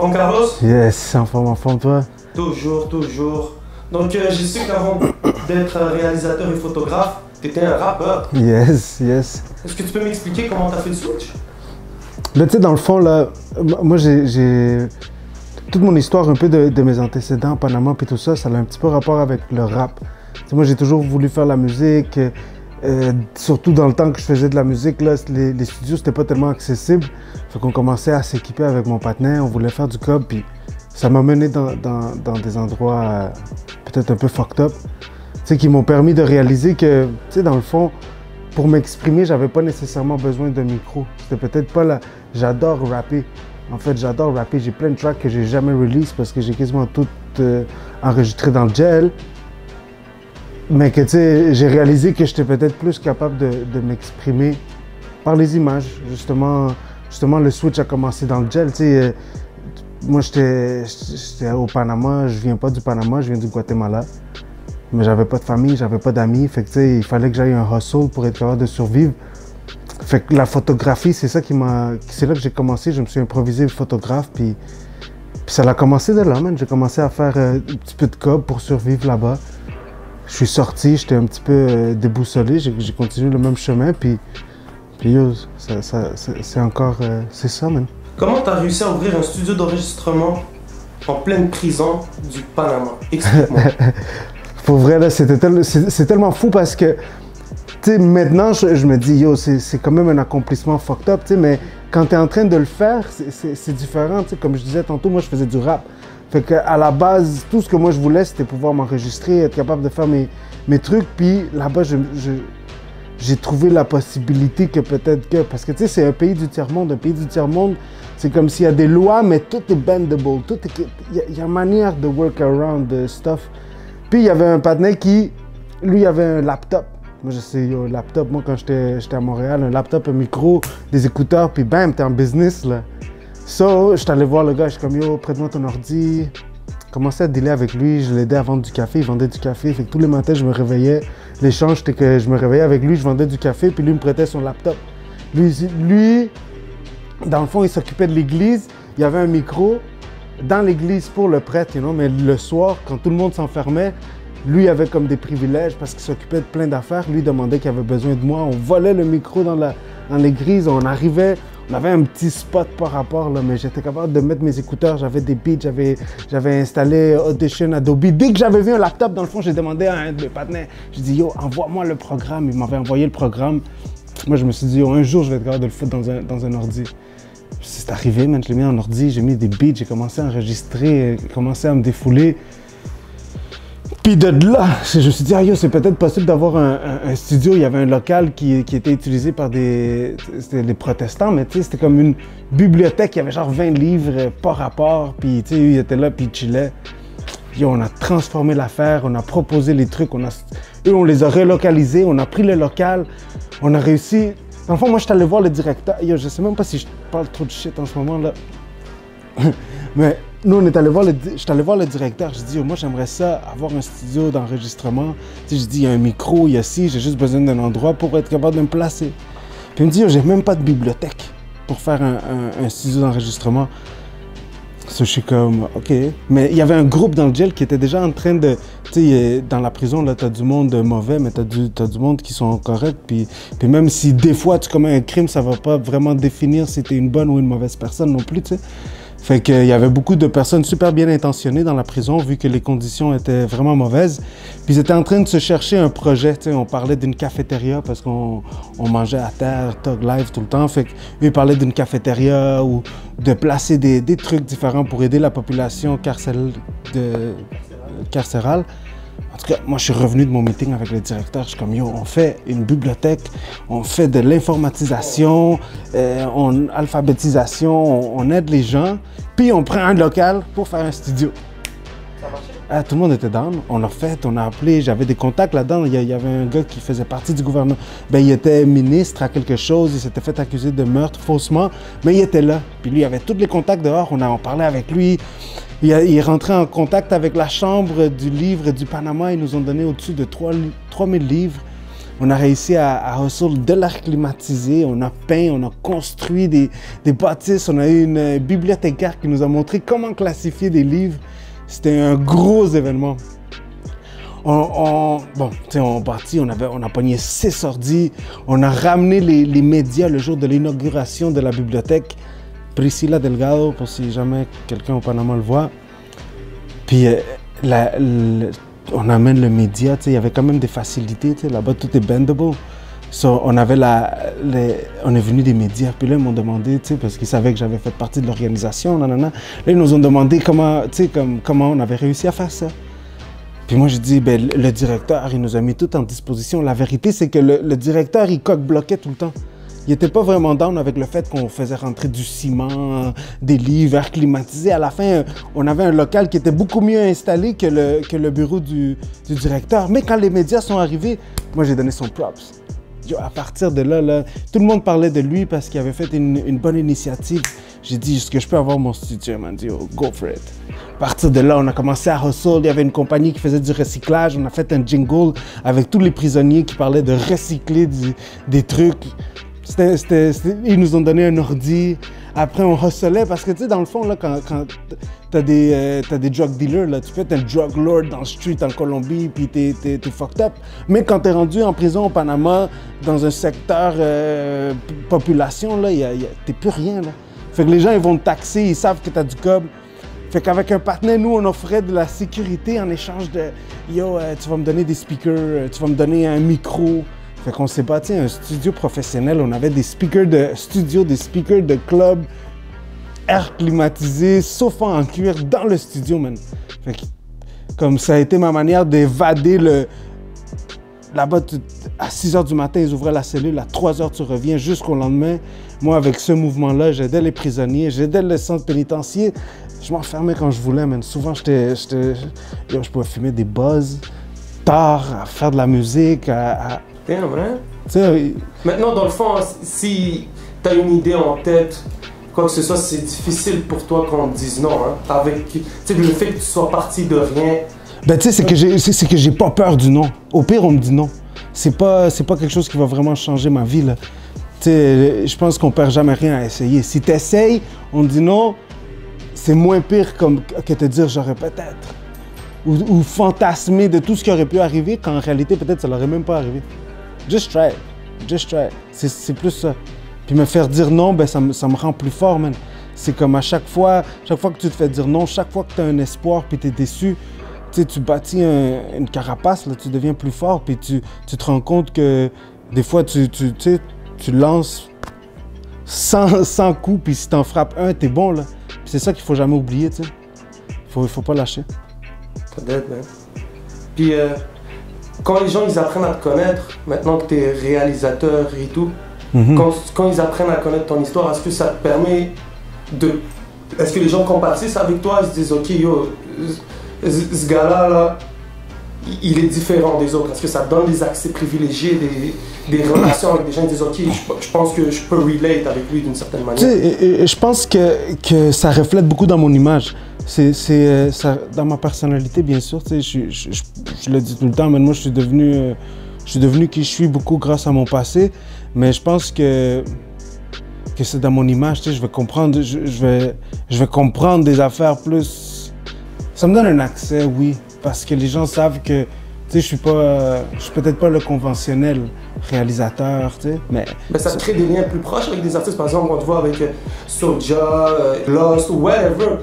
forme, Carlos? Yes, en forme, toi? Toujours, toujours. Donc, j'ai su qu'avant d'être réalisateur et photographe, t'étais un rappeur. Yes, yes. Est-ce que tu peux m'expliquer comment t'as fait le switch? Ben, tu sais, dans le fond, là, moi, j'ai toute mon histoire un peu de mes antécédents en Panama et tout ça, ça a un petit peu rapport avec le rap. Tu sais, moi, j'ai toujours voulu faire la musique, surtout dans le temps que je faisais de la musique, là, les studios, c'était pas tellement accessible. Fait qu'on commençait à s'équiper avec mon partenaire, on voulait faire du cob, puis ça m'a mené dans des endroits peut-être un peu fucked up, tu sais, qui m'ont permis de réaliser que, tu sais, dans le fond, pour m'exprimer, j'avais pas nécessairement besoin d'un micro. C'était peut-être pas là. J'adore rapper. En fait, j'adore rapper. J'ai plein de tracks que j'ai jamais release parce que j'ai quasiment tout enregistré dans le gel. Mais que, tu sais, j'ai réalisé que j'étais peut-être plus capable de m'exprimer par les images. Justement, le switch a commencé dans le gel. Tu sais, moi, j'étais au Panama. Je viens pas du Panama, je viens du Guatemala. Mais j'avais pas de famille, j'avais pas d'amis. Fait que, tu sais, il fallait que j'aille un hustle pour être capable de survivre. Fait que la photographie, c'est ça c'est là que j'ai commencé. Je me suis improvisé photographe, puis ça a commencé de là, man. J'ai commencé à faire un petit peu de cob pour survivre là-bas. Je suis sorti, j'étais un petit peu déboussolé. J'ai continué le même chemin, puis yo, c'est encore... c'est ça, man. Comment t'as réussi à ouvrir un studio d'enregistrement en pleine prison du Panama? Explique-moi. Pour vrai, là, c'est tellement fou parce que, tu sais, maintenant, je me dis, yo, c'est quand même un accomplissement fucked up, tu sais, mais quand tu es en train de le faire, c'est différent, tu sais. Comme je disais tantôt, moi, je faisais du rap. Fait qu'à la base, tout ce que moi, je voulais, c'était pouvoir m'enregistrer, être capable de faire mes trucs. Puis là-bas, j'ai trouvé la possibilité que peut-être que... Parce que, tu sais, c'est un pays du tiers-monde. Un pays du tiers-monde, c'est comme s'il y a des lois, mais tout est bendable. Il y a une manière de work around the stuff. Puis il y avait un partenaire qui, lui, avait un laptop. Moi, je sais, yo, laptop, moi, quand j'étais à Montréal, un laptop, un micro, des écouteurs, puis bam, t'es en business, là. So, j'étais allé voir le gars, je suis comme, yo, prête-moi ton ordi. Commençais à dealer avec lui, je l'aidais à vendre du café, il vendait du café. Fait que tous les matins, je me réveillais. L'échange, c'était que je me réveillais avec lui, je vendais du café, puis lui me prêtait son laptop. Lui, dans le fond, il s'occupait de l'église, il y avait un micro dans l'église pour le prêtre, you know, mais le soir, quand tout le monde s'enfermait, lui avait comme des privilèges parce qu'il s'occupait de plein d'affaires. Lui demandait qu'il avait besoin de moi. On volait le micro dans l'église, on arrivait, on avait un petit spot par rapport, là, mais j'étais capable de mettre mes écouteurs, j'avais des beats, j'avais installé Audition, Adobe. Dès que j'avais vu un laptop, dans le fond, j'ai demandé à un de mes partenaires, j'ai dit, yo, envoie-moi le programme. Il m'avait envoyé le programme. Moi, je me suis dit, yo, un jour, je vais être capable de le foutre dans un ordi. C'est arrivé, man, je l'ai mis en ordi, j'ai mis des beats, j'ai commencé à enregistrer, commencé à me défouler. Puis de là, je me suis dit, ah yo, c'est peut-être possible d'avoir un studio. Il y avait un local qui était utilisé par des protestants, mais tu sais, c'était comme une bibliothèque. Il y avait genre 20 livres, pas rapport. Puis tu sais, ils étaient là, puis ils chillaient. Yo, on a transformé l'affaire, on a proposé les trucs, eux, on les a relocalisés, on a pris le local, on a réussi. Dans le fond, moi, je suis allé voir le directeur. Yo, je sais même pas si je parle trop de shit en ce moment, là. Mais nous, je suis allé voir le directeur. J'ai dit, yo, moi, j'aimerais ça, avoir un studio d'enregistrement. Tu sais, j'ai dit, il y a un micro, il y a ci, j'ai juste besoin d'un endroit pour être capable de me placer. Puis il me dit, yo, j'ai même pas de bibliothèque pour faire un studio d'enregistrement. So, je suis comme, OK. Mais il y avait un groupe dans le gel qui était déjà en train de... Tu sais, dans la prison, là, t'as du monde mauvais, mais t'as du monde qui sont corrects. Puis même si des fois tu commets un crime, ça va pas vraiment définir si t'es une bonne ou une mauvaise personne non plus, tu sais. Fait qu'il y avait beaucoup de personnes super bien intentionnées dans la prison, vu que les conditions étaient vraiment mauvaises. Puis ils étaient en train de se chercher un projet, tu sais. On parlait d'une cafétéria parce qu'on mangeait à terre, Tug Life tout le temps. Fait qu'eux, ils parlaient d'une cafétéria ou de placer des trucs différents pour aider la population carcérale. En tout cas, moi, je suis revenu de mon meeting avec le directeur. Je suis comme, yo, on fait une bibliothèque, on fait de l'informatisation, alphabétisation, on aide les gens, puis on prend un local pour faire un studio. Ça marchait? Tout le monde était down. On l'a fait, on a appelé, j'avais des contacts là-dedans. Il y avait un gars qui faisait partie du gouvernement. Ben, il était ministre à quelque chose, il s'était fait accuser de meurtre faussement, mais il était là. Puis lui, il avait tous les contacts dehors, on parlait avec lui. Il est rentré en contact avec la chambre du livre du Panama. Ils nous ont donné au-dessus de 3000 livres. On a réussi à hustle de l'air climatisé, on a peint, on a construit des bâtisses, on a eu une bibliothécaire qui nous a montré comment classifier des livres. C'était un gros événement. On bâtit, on a pogné 6 ordis, on a ramené les médias le jour de l'inauguration de la bibliothèque. Priscilla Delgado, pour si jamais quelqu'un au Panama le voit. Puis on amène le média, il y avait quand même des facilités, là-bas tout est bendable. So, on est venu des médias, puis là ils m'ont demandé, parce qu'ils savaient que j'avais fait partie de l'organisation, là ils nous ont demandé comment on avait réussi à faire ça. Puis moi j'ai dit, ben, le directeur il nous a mis tout en disposition. La vérité c'est que le directeur il coque-bloquait tout le temps. Il n'était pas vraiment down avec le fait qu'on faisait rentrer du ciment, des livres, air climatisé. À la fin, on avait un local qui était beaucoup mieux installé que le bureau du directeur. Mais quand les médias sont arrivés, moi j'ai donné son props. Yo, à partir de là, tout le monde parlait de lui parce qu'il avait fait une bonne initiative. J'ai dit, est-ce que je peux avoir mon studio? Il m'a dit, oh, go for it. À partir de là, on a commencé à hustle. Il y avait une compagnie qui faisait du recyclage. On a fait un jingle avec tous les prisonniers qui parlaient de recycler des trucs. Ils nous ont donné un ordi. Après, on hustlait parce que, tu sais, dans le fond, là, quand t'as des drug dealers, là, tu peux être un drug lord dans le street en Colombie, puis t'es fucked up. Mais quand t'es rendu en prison au Panama, dans un secteur population, là, t'es plus rien, là. Fait que les gens, ils vont te taxer, ils savent que t'as du cob. Fait qu'avec un partenaire, nous, on offrait de la sécurité en échange de « Yo, tu vas me donner des speakers, tu vas me donner un micro ». Fait qu'on s'est bâti un studio professionnel. On avait des speakers de studio, des speakers de club, air climatisé, sofa en cuir dans le studio, man. Fait que, comme ça a été ma manière d'évader Là-bas, à 6 h du matin, ils ouvraient la cellule. À 3 h, tu reviens jusqu'au lendemain. Moi, avec ce mouvement-là, j'aidais les prisonniers, j'aidais le centre pénitentiaire. Je m'enfermais quand je voulais, man. Souvent, je pouvais fumer des buzz tard, à faire de la musique, T'es vrai? Maintenant, dans le fond, si tu as une idée en tête, quoi que ce soit, c'est difficile pour toi qu'on te dise non. Hein? Avec le fait que tu sois parti de rien. Ben, tu sais, c'est que j'ai pas peur du non. Au pire, on me dit non. C'est pas quelque chose qui va vraiment changer ma vie, là. Tu sais, je pense qu'on perd jamais rien à essayer. Si tu essayes, on te dit non, c'est moins pire que te dire j'aurais peut-être. Ou fantasmer de tout ce qui aurait pu arriver, quand en réalité, peut-être, ça l'aurait même pas arrivé. Just try it. Just try it. C'est plus ça. Puis me faire dire non, ben ça me rend plus fort, man. C'est comme à chaque fois que tu te fais dire non, chaque fois que tu as un espoir puis tu es déçu, tu bâtis une carapace, là, tu deviens plus fort, puis tu te rends compte que des fois, tu lances 100 coups, puis si tu en frappes un, tu es bon, là. C'est ça qu'il faut jamais oublier, tu sais. Faut pas lâcher. Peut-être, man. Puis, quand les gens ils apprennent à te connaître, maintenant que tu es réalisateur et tout, quand ils apprennent à connaître ton histoire, est-ce que ça te permet de... Est-ce que les gens compatissent avec toi, ils se disent « Ok, yo, ce gars-là, là, il est différent des autres ». Est-ce que ça te donne des accès privilégiés, des relations avec des gens qui disent « Ok, je pense que je peux relate avec lui d'une certaine manière ». Je pense que ça reflète beaucoup dans mon image. C'est dans ma personnalité, bien sûr. Je le dis tout le temps, mais moi, je suis devenu qui je suis beaucoup grâce à mon passé. Mais je pense que c'est dans mon image. Je vais comprendre, je vais comprendre des affaires plus. Ça me donne un accès, oui, parce que les gens savent que je suis peut-être pas le conventionnel réalisateur, mais ça te crée des liens plus proches avec des artistes. Par exemple, on te voit avec Soulja, Lost ou whatever.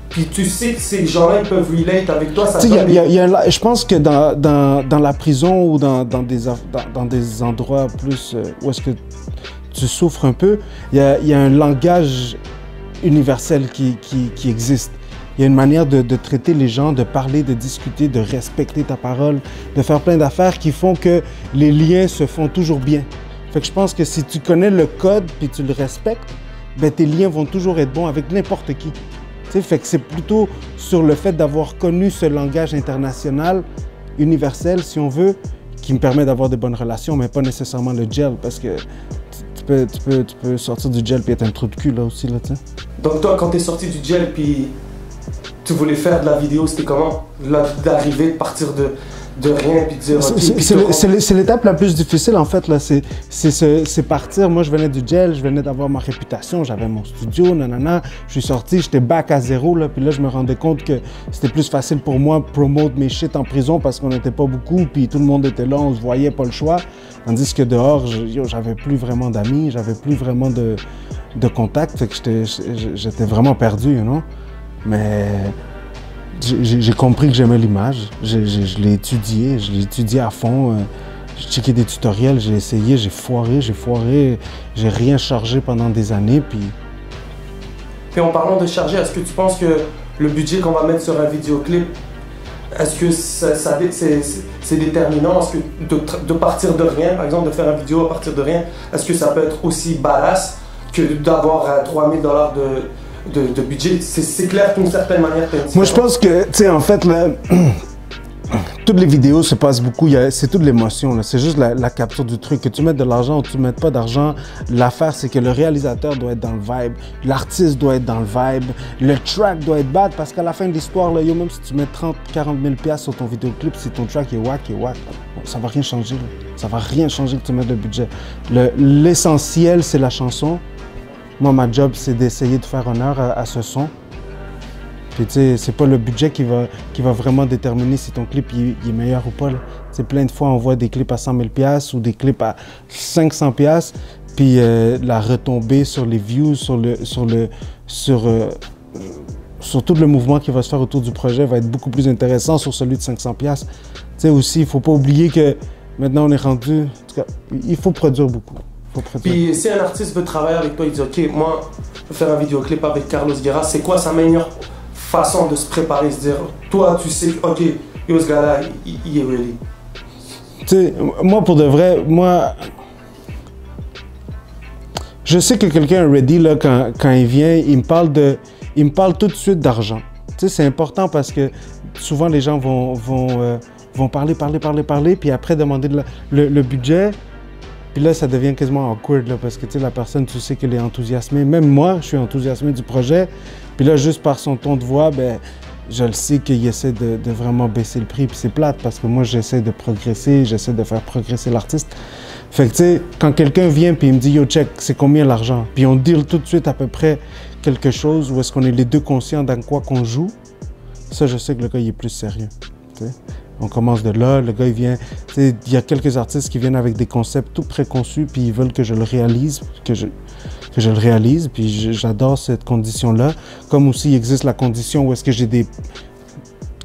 Puis tu sais que ces gens-là, ils peuvent relate avec toi. Je pense que dans la prison ou dans des endroits plus où est-ce que tu souffres un peu, il y a un langage universel qui existe. Il y a une manière de traiter les gens, de parler, de discuter, de respecter ta parole, de faire plein d'affaires qui font que les liens se font toujours bien. Fait que je pense que si tu connais le code puis tu le respectes, ben tes liens vont toujours être bons avec n'importe qui. Fait que c'est plutôt sur le fait d'avoir connu ce langage international, universel si on veut, qui me permet d'avoir de bonnes relations, mais pas nécessairement le gel, parce que tu peux sortir du gel puis être un trou de cul là aussi, là, tu sais. Donc toi, quand t'es sorti du gel puis tu voulais faire de la vidéo, c'était comment d'arriver, de partir de rien puis de dire ok, c'est l'étape la plus difficile en fait là, c'est partir. Moi je venais du gel, je venais d'avoir ma réputation, j'avais mon studio, nanana, je suis sorti, j'étais back à zéro là, puis là je me rendais compte que c'était plus facile pour moi de promote mes shit en prison parce qu'on n'était pas beaucoup, puis tout le monde était là, on se voyait, pas le choix. Tandis que dehors, j'avais plus vraiment d'amis, j'avais plus vraiment de contact, fait que j'étais vraiment perdu, you know? Mais j'ai compris que j'aimais l'image, je l'ai étudié à fond, j'ai checké des tutoriels, j'ai essayé, j'ai foiré, j'ai rien chargé pendant des années, puis... Puis en parlant de charger, est-ce que tu penses que le budget qu'on va mettre sur un vidéoclip, est-ce que c'est déterminant? Est-ce que de partir de rien, par exemple, de faire une vidéo à partir de rien, est-ce que ça peut être aussi badass que d'avoir 3000 $ de budget? C'est clair d'une certaine manière. Moi, je pense que, tu sais, en fait, là, toutes les vidéos se passent beaucoup, c'est toute l'émotion, c'est juste la capture du truc. Que tu mettes de l'argent ou tu ne mettes pas d'argent, l'affaire, c'est que le réalisateur doit être dans le vibe, l'artiste doit être dans le vibe, le track doit être bad, parce qu'à la fin de l'histoire, là, même si tu mets 30, 40 000 $ sur ton vidéoclip, si ton track est wack, ça va rien changer. Là. Ça va rien changer que tu mettes le budget. L'essentiel, c'est la chanson. Moi, ma job, c'est d'essayer de faire honneur à ce son. Puis tu sais, c'est pas le budget qui va vraiment déterminer si ton clip il est meilleur ou pas. C'est plein de fois, on voit des clips à 100 000 $ ou des clips à 500 $, puis la retombée sur les views, sur tout le mouvement qui va se faire autour du projet va être beaucoup plus intéressant sur celui de 500 $. Tu sais aussi, il faut pas oublier que maintenant on est rendu... En tout cas, il faut produire beaucoup. Puis si un artiste veut travailler avec toi, il dit ok, moi je veux faire un vidéoclip avec Carlos Guerra, c'est quoi sa meilleure façon de se préparer, se dire toi tu sais ok, yo ce gars-là il est ready? Tu sais, moi pour de vrai, je sais que quelqu'un est ready là quand il vient, il me parle tout de suite d'argent. Tu sais, c'est important parce que souvent les gens vont parler, puis après demander le budget. Puis là, ça devient quasiment awkward, là, parce que tu sais, la personne, tu sais qu'elle est enthousiasmée. Même moi, je suis enthousiasmé du projet. Puis là, juste par son ton de voix, ben, je le sais qu'il essaie de vraiment baisser le prix. Puis c'est plate, parce que moi, j'essaie de progresser, j'essaie de faire progresser l'artiste. Fait que tu sais, quand quelqu'un vient puis il me dit « Yo, check, c'est combien l'argent? » Puis on deal tout de suite à peu près quelque chose où est-ce qu'on est les deux conscients dans quoi qu'on joue. Ça, je sais que le gars, il est plus sérieux. T'sais. On commence de là, le gars il vient, il y a quelques artistes qui viennent avec des concepts tout préconçus puis ils veulent que je le réalise, puis j'adore cette condition-là. Comme aussi il existe la condition où est-ce que j'ai des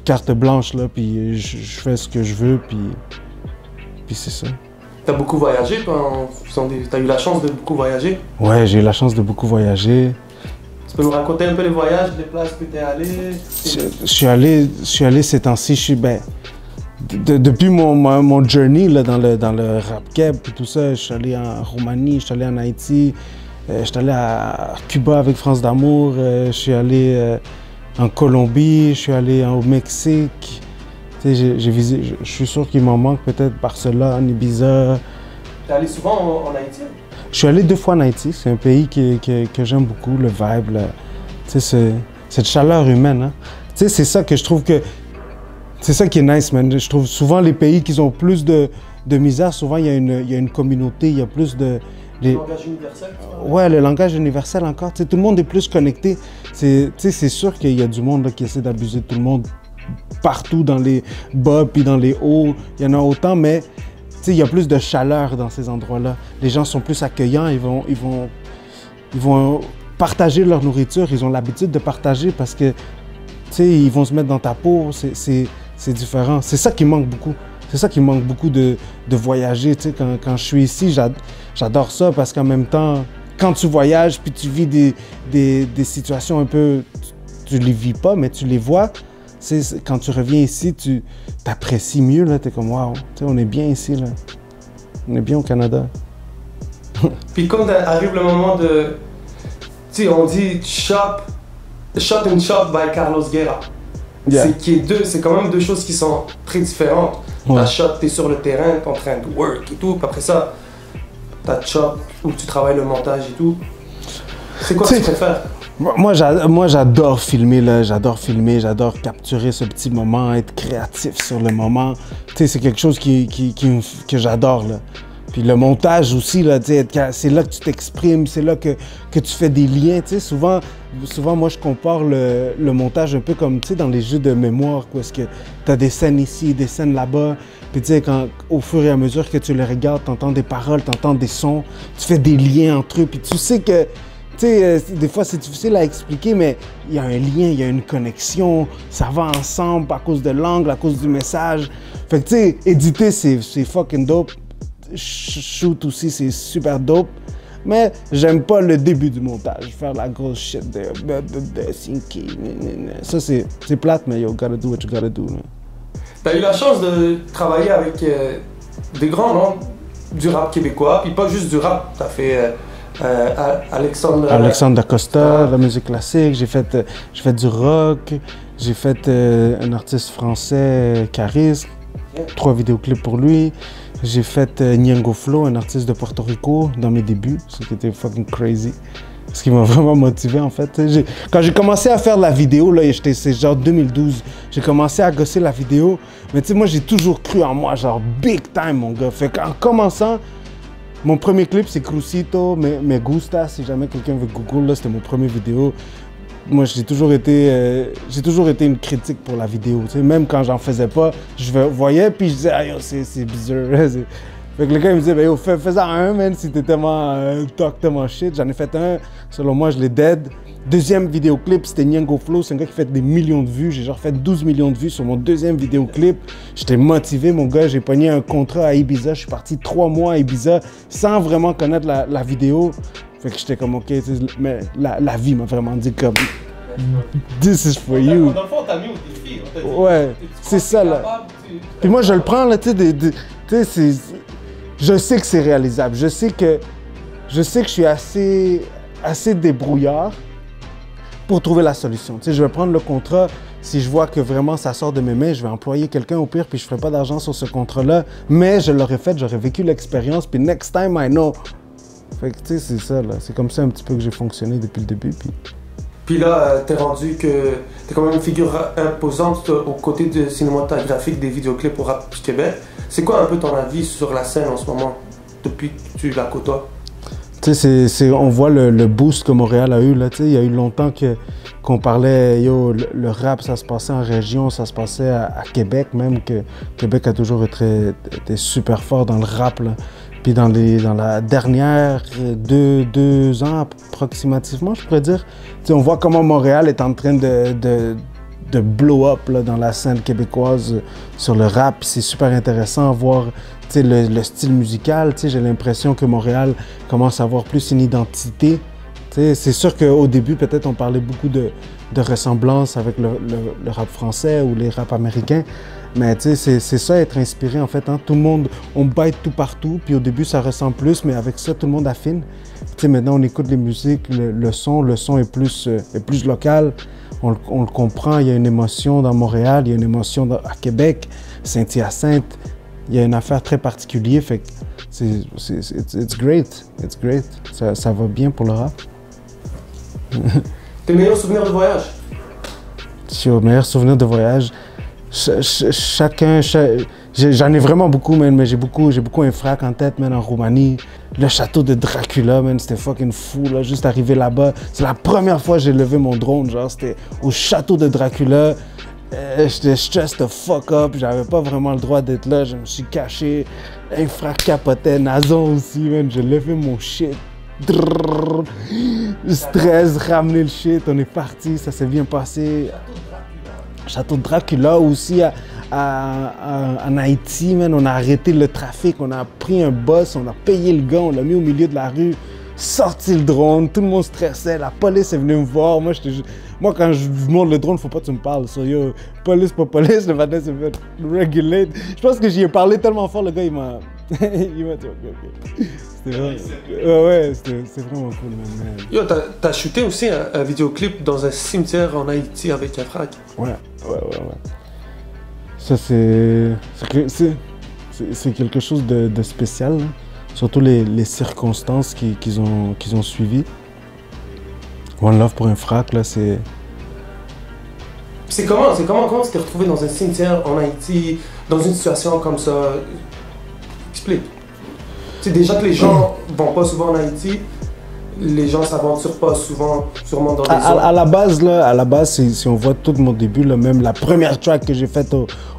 cartes blanches là, puis je fais ce que je veux, puis c'est ça. T'as beaucoup voyagé, toi? T'as eu la chance de beaucoup voyager? Ouais, j'ai eu la chance de beaucoup voyager. Tu peux nous raconter un peu les voyages, les places que t'es allé? Je suis allé ces temps-ci, depuis mon journey là, dans le rap keb et tout ça, je suis allé en Roumanie, je suis allé en Haïti, je suis allé à Cuba avec France d'Amour, je suis allé en Colombie, je suis allé au Mexique. J'ai visité, je suis sûr qu'il m'en manque peut-être Barcelone, Ibiza. T'es allé souvent en Haïti? Je suis allé 2 fois en Haïti, c'est un pays que j'aime beaucoup, le vibe, cette chaleur humaine. Hein. C'est ça que je trouve que... C'est ça qui est nice, man. Je trouve souvent les pays qui ont plus de misère, souvent il y a une communauté, il y a plus de... Le langage universel? Ouais, le langage universel encore. Tout le monde est plus connecté. C'est sûr qu'il y a du monde là, qui essaie d'abuser de tout le monde partout dans les bas puis dans les hauts. Il y en a autant, mais il y a plus de chaleur dans ces endroits-là. Les gens sont plus accueillants, ils vont partager leur nourriture, ils ont l'habitude de partager parce que ils vont se mettre dans ta peau, c'est différent. C'est ça qui manque beaucoup. C'est ça qui manque beaucoup de voyager. Quand je suis ici, j'adore ça parce qu'en même temps, quand tu voyages puis tu vis des situations un peu... Tu les vis pas, mais tu les vois. Quand tu reviens ici, tu t'apprécies mieux. Tu es comme, waouh, on est bien ici. Là. On est bien au Canada. Puis quand arrive le moment de... Tu sais, on dit Shot and Shop by Carlos Guerra. Yeah. C'est quand même 2 choses qui sont très différentes. Ouais. Ta shot, t'es sur le terrain, t'es en train de work et tout. Puis après ça, ta shop où tu travailles le montage et tout. C'est quoi que tu préfères? Moi, j'adore filmer, là. J'adore filmer, j'adore capturer ce petit moment, être créatif sur le moment. Tu sais, c'est quelque chose que j'adore, là. Puis le montage aussi, là, c'est là que tu t'exprimes, c'est là que tu fais des liens. Tu sais, souvent, moi, je compare le montage un peu comme, tu sais, dans les jeux de mémoire, où est-ce que tu as des scènes ici, des scènes là-bas. Puis tu sais, au fur et à mesure que tu les regardes, tu entends des paroles, tu entends des sons, tu fais des liens entre eux. Puis tu sais que, tu sais, des fois, c'est difficile à expliquer, mais il y a un lien, il y a une connexion. Ça va ensemble à cause de l'angle, à cause du message. Fait que, tu sais, éditer, c'est fucking dope. Shoot aussi, c'est super dope. Mais j'aime pas le début du montage. Faire la grosse shit de syncing. Ça, c'est plate, mais yo, gotta do what you gotta do. T'as eu la chance de travailler avec des grands noms du rap québécois, puis pas juste du rap. T'as fait Alexandre Dacosta, la musique classique. J'ai fait du rock. J'ai fait un artiste français, Charisme. 3 vidéoclips pour lui. J'ai fait Nyongo Flow, un artiste de Porto Rico, dans mes débuts, ce qui était fucking crazy. Ce qui m'a vraiment motivé, en fait. Quand j'ai commencé à faire la vidéo, là, c'est genre 2012, j'ai commencé à gosser la vidéo. Mais tu sais, moi, j'ai toujours cru en moi, genre big time, mon gars. Fait qu'en commençant, mon premier clip, c'est Crucito, Me Gusta. Si jamais quelqu'un veut Google, là, c'était mon premier vidéo. Moi, j'ai toujours été une critique pour la vidéo. Tu sais, même quand j'en faisais pas, je voyais puis je disais, ah yo, c'est bizarre. Fait que le gars il me disait, ben yo, fais-en un, man, si t'es tellement shit. J'en ai fait un, selon moi, je l'ai dead. Deuxième vidéoclip, c'était Nyongo Flow, c'est un gars qui fait des millions de vues. J'ai genre fait 12 millions de vues sur mon deuxième vidéoclip. J'étais motivé, mon gars, j'ai pogné un contrat à Ibiza. Je suis parti 3 mois à Ibiza sans vraiment connaître la vidéo. Fait que j'étais comme, ok, mais la vie m'a vraiment dit comme, this is for you. Dans le fond, on t'a mis au défi. Ouais, c'est ça, là. Puis moi, je le prends, là, tu sais, je sais que c'est réalisable. Je sais que je suis assez débrouillard pour trouver la solution. Tu sais, je vais prendre le contrat. Si je vois que vraiment ça sort de mes mains, je vais employer quelqu'un au pire, puis je ne ferai pas d'argent sur ce contrat-là. Mais je l'aurais fait, j'aurais vécu l'expérience, puis next time, I know. Fait que, tu sais, c'est ça, là. C'est comme ça un petit peu que j'ai fonctionné depuis le début, Puis là, t'es rendu que t'es quand même une figure imposante aux côtés de cinématographique des vidéoclips au rap du Québec. C'est quoi un peu ton avis sur la scène en ce moment, depuis que tu la côtoies? Tu sais, on voit le boost que Montréal a eu, là. Tu sais, il y a eu longtemps qu'on parlait, yo, le rap, ça se passait en région, ça se passait à Québec, même que Québec a toujours été super fort dans le rap, là. Puis dans la dernière 2 ans approximativement, je pourrais dire, on voit comment Montréal est en train de blow up là, dans la scène québécoise sur le rap. C'est super intéressant à voir le style musical. J'ai l'impression que Montréal commence à avoir plus une identité. C'est sûr qu'au début, peut-être, on parlait beaucoup de ressemblances avec le rap français ou les rap américains. Mais tu sais, c'est ça, être inspiré en fait. Hein. Tout le monde, on bite tout partout, puis au début ça ressemble plus, mais avec ça, tout le monde affine. Tu sais, maintenant on écoute les musiques, le son est plus local. On le comprend, il y a une émotion dans Montréal, il y a une émotion à Québec, Saint-Hyacinthe. Il y a une affaire très particulière, fait que it's great. Ça va bien pour le rap. Tes meilleurs souvenirs de voyage? Sur meilleurs souvenirs de voyage, j'en ai vraiment beaucoup, man, mais j'ai beaucoup un frac en tête, man, en Roumanie. Le château de Dracula, man, c'était fucking fou, là, juste arrivé là-bas. C'est la première fois que j'ai levé mon drone, genre, c'était au château de Dracula. J'étais stressed the fuck up, j'avais pas vraiment le droit d'être là, je me suis caché. Un frac capotait, Nazon aussi, man, j'ai levé mon shit. Drrr, stress, ramener le shit, on est parti, ça s'est bien passé. Château de Dracula aussi en Haïti, man, on a arrêté le trafic, on a pris un bus, on a payé le gars, on l'a mis au milieu de la rue, sorti le drone, tout le monde stressait, la police est venue me voir, moi quand je monte le drone, faut pas que tu me parles, so yo, police, pas police, le matin c'est fait regulate. Je pense que j'y ai parlé tellement fort, le gars il m'a dit ok. C'était vraiment... ouais, c'est vraiment cool, man. Yo, t'as shooté aussi un vidéoclip dans un cimetière en Haïti avec un frac. Ouais. Ça, c'est quelque chose de spécial, hein. Surtout les circonstances qu'ils ont suivies. One Love pour un frac, là, c'est... C'est comment tu t'es retrouvé dans un cimetière en Haïti, dans une situation comme ça? Explique. C'est déjà que les gens vont pas souvent en Haïti, les gens s'aventurent pas souvent, sûrement dans des zones. À la base, si on voit tout mon début, là, même la première track que j'ai faite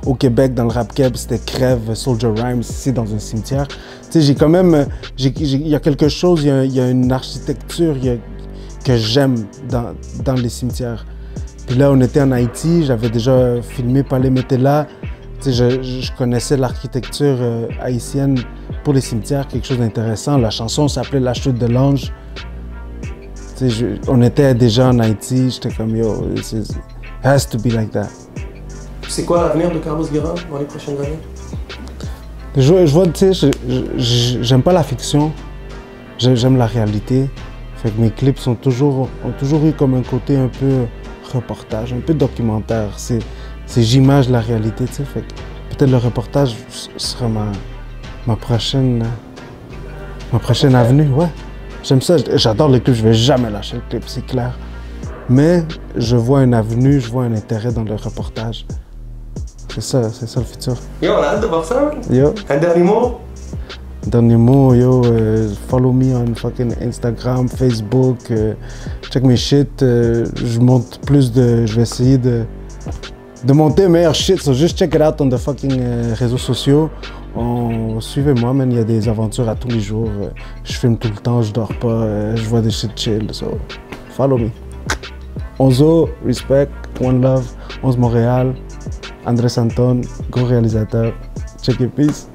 au Québec dans le rap keb, c'était Crève, Soldier Rhymes, ici dans un cimetière. Tu sais, j'ai quand même, il y a quelque chose, il y a une architecture que j'aime dans les cimetières. Puis là, on était en Haïti, j'avais déjà filmé Palais Metella. Tu sais, je connaissais l'architecture haïtienne pour les cimetières, quelque chose d'intéressant. La chanson s'appelait La Chute de l'Ange. Tu sais, on était déjà en Haïti, j'étais comme yo, it has to be like that. C'est quoi l'avenir de Carlos Guérin dans les prochaines années? Je vois, tu sais, j'aime pas la fiction, j'aime la réalité. Fait que mes clips ont toujours eu comme un côté un peu reportage, un peu documentaire. J'image la réalité, tu sais. Fait que peut-être le reportage sera ma prochaine avenue, ouais. J'aime ça, j'adore les clips, je vais jamais lâcher le clip, c'est clair. Mais je vois une avenue, je vois un intérêt dans le reportage. C'est ça le futur. Yo, on a hâte de voir ça. Yo. Un dernier mot? Dernier mot, yo, follow me on fucking Instagram, Facebook, check mes shit. Je monte plus je vais essayer de monter meilleur shit, so juste check it out on the fucking réseaux sociaux. Suivez-moi, man, il y a des aventures à tous les jours. Je filme tout le temps, je dors pas, je vois des shit chill, so follow me. Onzo, respect, One Love, 11 Montréal, André Santon, gros réalisateur. Check it, peace.